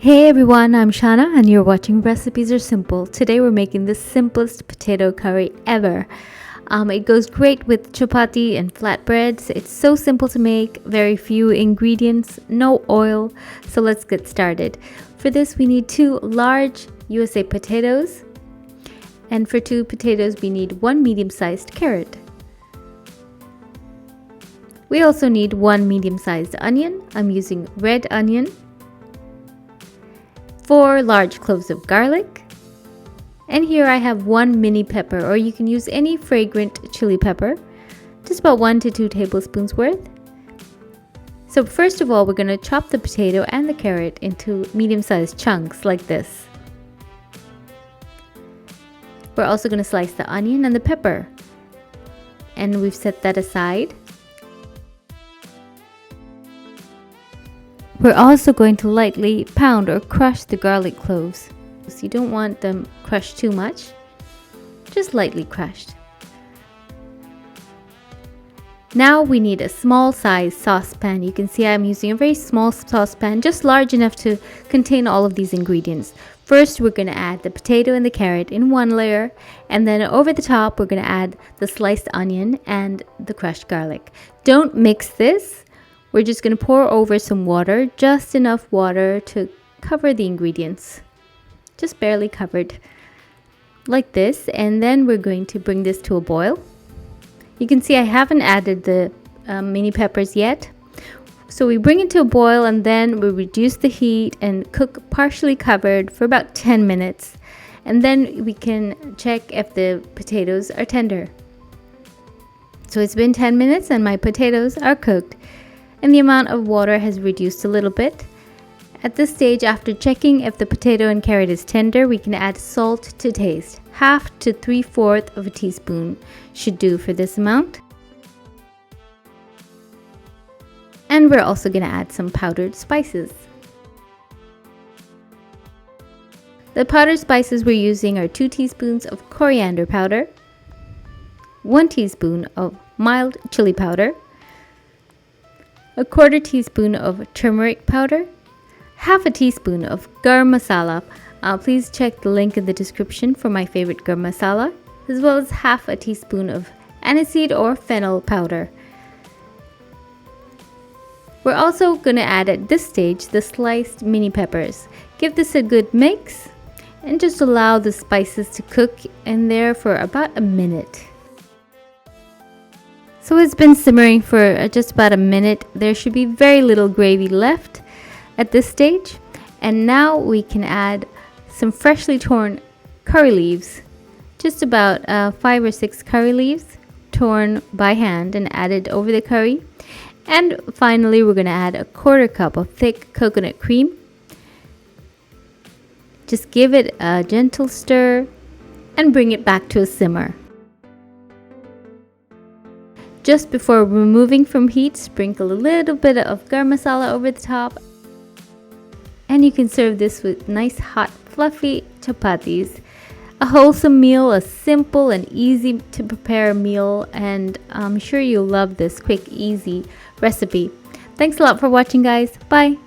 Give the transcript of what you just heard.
Hey everyone, I'm Shana and you're watching Recipes Are Simple. Today we're making the simplest potato curry ever. It goes great with chapati and flatbreads. It's so simple to make, very few ingredients, no oil. So let's get started. For this we need 2 large USA potatoes. And for 2 potatoes we need 1 medium-sized carrot. We also need 1 medium-sized onion. I'm using red onion. 4 large cloves of garlic, and here I have 1 mini pepper, or you can use any fragrant chili pepper, just about 1 to 2 tablespoons worth. So first of all, we're going to chop the potato and the carrot into medium-sized chunks like this. We're also going to slice the onion and the pepper, and we've set that aside. We're also going to lightly pound or crush the garlic cloves. So you don't want them crushed too much, just lightly crushed. Now we need a small size saucepan. You can see I'm using a very small saucepan, just large enough to contain all of these ingredients. First, we're going to add the potato and the carrot in one layer, and then over the top, we're going to add the sliced onion and the crushed garlic. Don't mix this. We're just going to pour over some water, just enough water to cover the ingredients. Just barely covered, like this. And then we're going to bring this to a boil. You can see I haven't added the mini peppers yet. So we bring it to a boil and then we reduce the heat and cook partially covered for about 10 minutes. And then we can check if the potatoes are tender. So it's been 10 minutes and my potatoes are cooked, and the amount of water has reduced a little bit. At this stage, after checking if the potato and carrot is tender, we can add salt to taste. 1/2 to 3/4 of a teaspoon should do for this amount. And we're also going to add some powdered spices. The powdered spices we're using are 2 teaspoons of coriander powder, 1 teaspoon of mild chili powder, 1/4 teaspoon of turmeric powder, 1/2 teaspoon of garam masala. Please check the link in the description for my favorite garam masala, as well as 1/2 teaspoon of aniseed or fennel powder. We're also going to add at this stage the sliced mini peppers. Give this a good mix and just allow the spices to cook in there for about a minute. So it's been simmering for just about a minute. There should be very little gravy left at this stage. And now we can add some freshly torn curry leaves. Just about 5 or 6 curry leaves torn by hand and added over the curry. And finally, we're going to add 1/4 cup of thick coconut cream. Just give it a gentle stir and bring it back to a simmer. Just before removing from heat, sprinkle a little bit of garam masala over the top. And you can serve this with nice hot fluffy chapatis. A wholesome meal, a simple and easy to prepare meal, and I'm sure you'll love this quick, easy recipe. Thanks a lot for watching, guys. Bye!